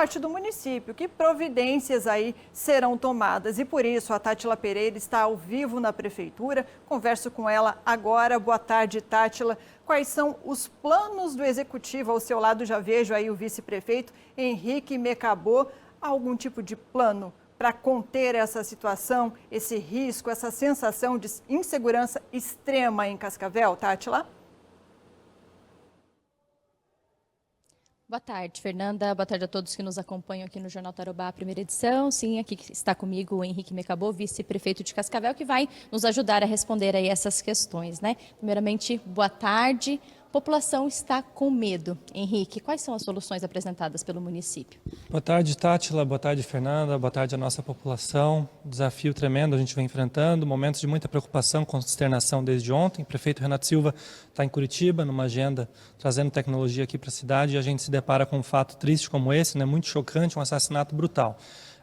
parte do município. Que providências aí serão tomadas? E por isso a Tátila Pereira está ao vivo na Prefeitura. Converso com ela agora. Boa tarde, Tátila. Quais são os planos do Executivo? Ao seu lado já vejo aí o vice-prefeito Henrique Mecabô. Algum tipo de plano para conter essa situação, esse risco, essa sensação de insegurança extrema em Cascavel, Tátila? Boa tarde, Fernanda. Boa tarde a todos que nos acompanham aqui no Jornal Tarobá, primeira edição. Sim, aqui está comigo o Henrique Mecabô, vice-prefeito de Cascavel, que vai nos ajudar a responder aí essas questões, né? Primeiramente, boa tarde. A população está com medo. Henrique, quais são as soluções apresentadas pelo município? Boa tarde, Tátila. Boa tarde, Fernanda. Boa tarde à nossa população. Desafio tremendo a gente vem enfrentando, momentos de muita preocupação, consternação desde ontem. O prefeito Renato Silva está em Curitiba, numa agenda trazendo tecnologia aqui para a cidade, e a gente se depara com um fato triste como esse, né? Muito chocante, um assassinato brutal.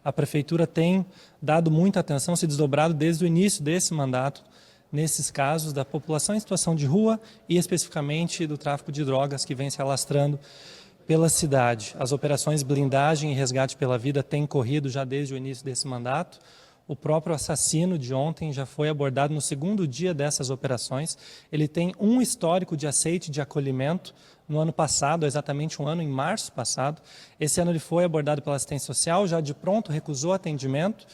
A prefeitura tem dado muita atenção, se desdobrado desde o início desse mandato, nesses casos da população em situação de rua e especificamente do tráfico de drogas que vem se alastrando pela cidade. As operações blindagem e resgate pela vida têm corrido já desde o início desse mandato. O próprio assassino de ontem já foi abordado no segundo dia dessas operações. Ele tem um histórico de aceite de acolhimento no ano passado, exatamente um ano, em março passado. Esse ano ele foi abordado pela assistência social, já de pronto recusou atendimento.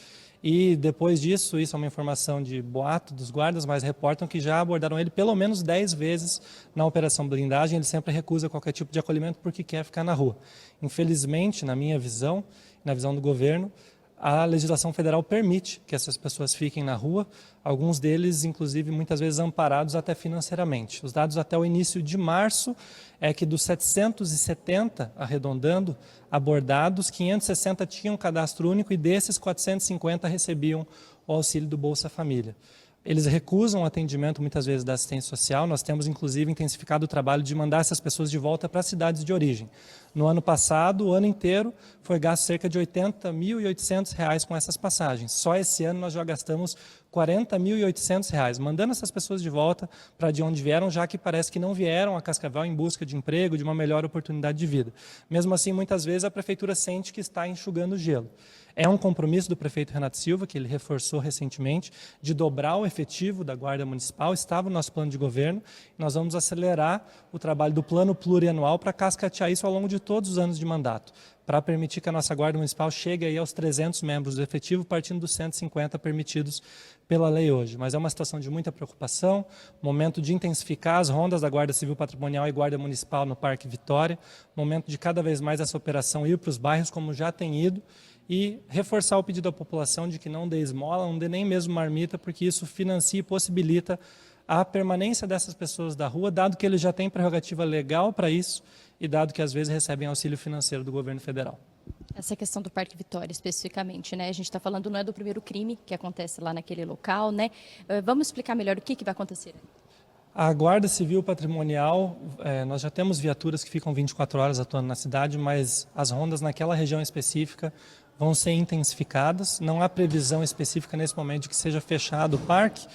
E depois disso, isso é uma informação de boato dos guardas, mas reportam que já abordaram ele pelo menos 10 vezes na operação blindagem. Ele sempre recusa qualquer tipo de acolhimento porque quer ficar na rua. Infelizmente, na minha visão, na visão do governo, a legislação federal permite que essas pessoas fiquem na rua, alguns deles, inclusive, muitas vezes amparados até financeiramente. Os dados até o início de março é que dos 770, arredondando, abordados, 560 tinham cadastro único e desses 450 recebiam o auxílio do Bolsa Família. Eles recusam o atendimento, muitas vezes, da assistência social. Nós temos, inclusive, intensificado o trabalho de mandar essas pessoas de volta para as cidades de origem. No ano passado, o ano inteiro, foi gasto cerca de R$ 80.800 com essas passagens. Só esse ano nós já gastamos R$ 40.800, mandando essas pessoas de volta para de onde vieram, já que parece que não vieram a Cascavel em busca de emprego, de uma melhor oportunidade de vida. Mesmo assim, muitas vezes, a prefeitura sente que está enxugando gelo. É um compromisso do prefeito Renato Silva, que ele reforçou recentemente, de dobrar o efetivo da Guarda Municipal. Estava no nosso plano de governo. Nós vamos acelerar o trabalho do plano plurianual para cascatear isso ao longo de todos os anos de mandato, para permitir que a nossa Guarda Municipal chegue aí aos 300 membros do efetivo, partindo dos 150 permitidos pela lei hoje. Mas é uma situação de muita preocupação, momento de intensificar as rondas da Guarda Civil Patrimonial e Guarda Municipal no Parque Vitória, momento de cada vez mais essa operação ir para os bairros, como já tem ido, e reforçar o pedido à população de que não dê esmola, não dê nem mesmo marmita, porque isso financia e possibilita a permanência dessas pessoas da rua, dado que eles já têm prerrogativa legal para isso e dado que às vezes recebem auxílio financeiro do governo federal. Essa questão do Parque Vitória, especificamente, né? A gente está falando não é do primeiro crime que acontece lá naquele local, né? Vamos explicar melhor o que vai acontecer? A Guarda Civil Patrimonial, nós já temos viaturas que ficam 24 horas atuando na cidade, mas as rondas naquela região específica vão ser intensificadas. Não há previsão específica nesse momento de que seja fechado o parque,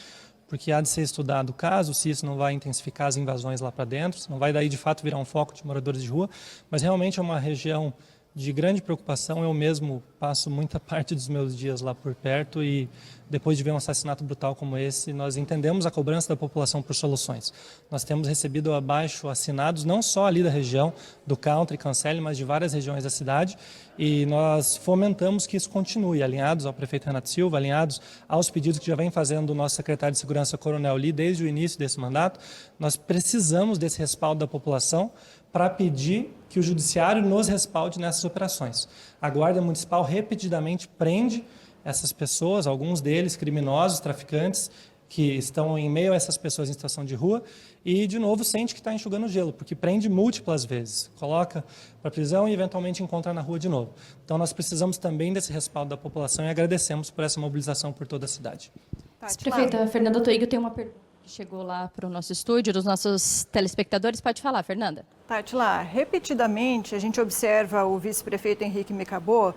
porque há de ser estudado o caso, se isso não vai intensificar as invasões lá para dentro, se não vai daí de fato virar um foco de moradores de rua, mas realmente é uma região de grande preocupação. Eu mesmo passo muita parte dos meus dias lá por perto e depois de ver um assassinato brutal como esse, nós entendemos a cobrança da população por soluções. Nós temos recebido abaixo assinados, não só ali da região do Country, Cancelli, mas de várias regiões da cidade, e nós fomentamos que isso continue, alinhados ao prefeito Renato Silva, alinhados aos pedidos que já vem fazendo o nosso secretário de Segurança, Coronel Lee, desde o início desse mandato. Nós precisamos desse respaldo da população para pedir que o judiciário nos respalde nessas operações. A Guarda Municipal repetidamente prende essas pessoas, alguns deles criminosos, traficantes, que estão em meio a essas pessoas em situação de rua e, de novo, sente que está enxugando gelo, porque prende múltiplas vezes, coloca para prisão e, eventualmente, encontra na rua de novo. Então, nós precisamos também desse respaldo da população e agradecemos por essa mobilização por toda a cidade. Prefeita Fernanda Toigo tem uma pergunta que chegou lá para o nosso estúdio, dos nossos telespectadores. Pode falar, Fernanda. Tátila, repetidamente a gente observa o vice-prefeito Henrique Mecabô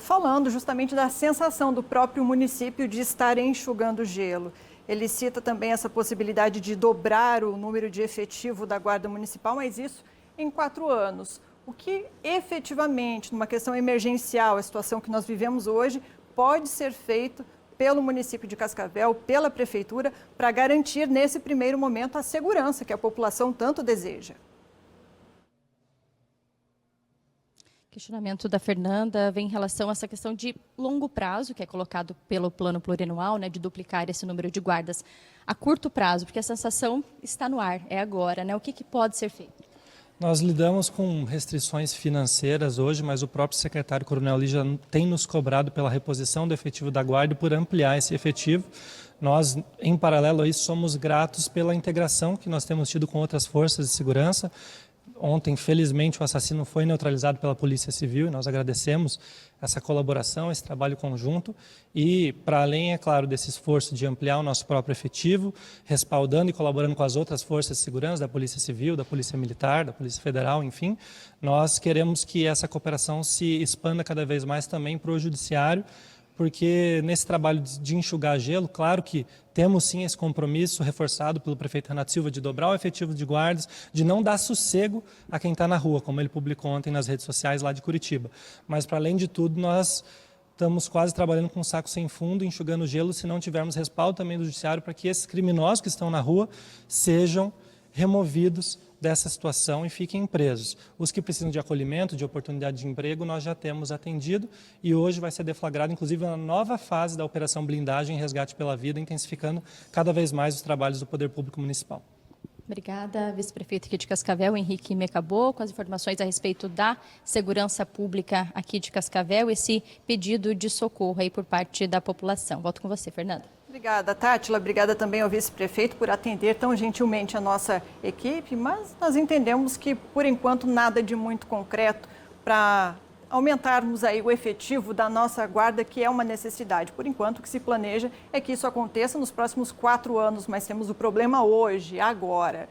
falando justamente da sensação do próprio município de estar enxugando gelo. Ele cita também essa possibilidade de dobrar o número de efetivo da Guarda Municipal, mas isso em 4 anos. o que efetivamente, numa questão emergencial, a situação que nós vivemos hoje, pode ser feito pelo município de Cascavel, pela prefeitura, para garantir nesse primeiro momento a segurança que a população tanto deseja. O questionamento da Fernanda vem em relação a essa questão de longo prazo, que é colocado pelo plano plurianual, né, de duplicar esse número de guardas a curto prazo, porque a sensação está no ar, é agora, né? O que pode ser feito? Nós lidamos com restrições financeiras hoje, mas o próprio secretário Coronel Lígia tem nos cobrado pela reposição do efetivo da Guarda e por ampliar esse efetivo. Nós, em paralelo a isso, somos gratos pela integração que nós temos tido com outras forças de segurança. Ontem, felizmente, o assassino foi neutralizado pela Polícia Civil e nós agradecemos essa colaboração, esse trabalho conjunto e, para além, é claro, desse esforço de ampliar o nosso próprio efetivo, respaldando e colaborando com as outras forças de segurança, da Polícia Civil, da Polícia Militar, da Polícia Federal, enfim, nós queremos que essa cooperação se expanda cada vez mais também para o Judiciário, porque nesse trabalho de enxugar gelo, claro que temos sim esse compromisso reforçado pelo prefeito Renato Silva de dobrar o efetivo de guardas, de não dar sossego a quem está na rua, como ele publicou ontem nas redes sociais lá de Curitiba. Mas, para além de tudo, nós estamos quase trabalhando com um saco sem fundo, enxugando gelo, se não tivermos respaldo também do Judiciário para que esses criminosos que estão na rua sejam removidos dessa situação e fiquem presos. Os que precisam de acolhimento, de oportunidade de emprego, nós já temos atendido e hoje vai ser deflagrada, inclusive, uma nova fase da Operação Blindagem e Resgate pela Vida, intensificando cada vez mais os trabalhos do Poder Público Municipal. Obrigada, vice-prefeito aqui de Cascavel, Henrique Mecabô, com as informações a respeito da segurança pública aqui de Cascavel, esse pedido de socorro aí por parte da população. Volto com você, Fernanda. Obrigada, Tátila. Obrigada também ao vice-prefeito por atender tão gentilmente a nossa equipe, mas nós entendemos que, por enquanto, nada de muito concreto para aumentarmos aí o efetivo da nossa guarda, que é uma necessidade. Por enquanto, o que se planeja é que isso aconteça nos próximos 4 anos, mas temos o problema hoje, agora.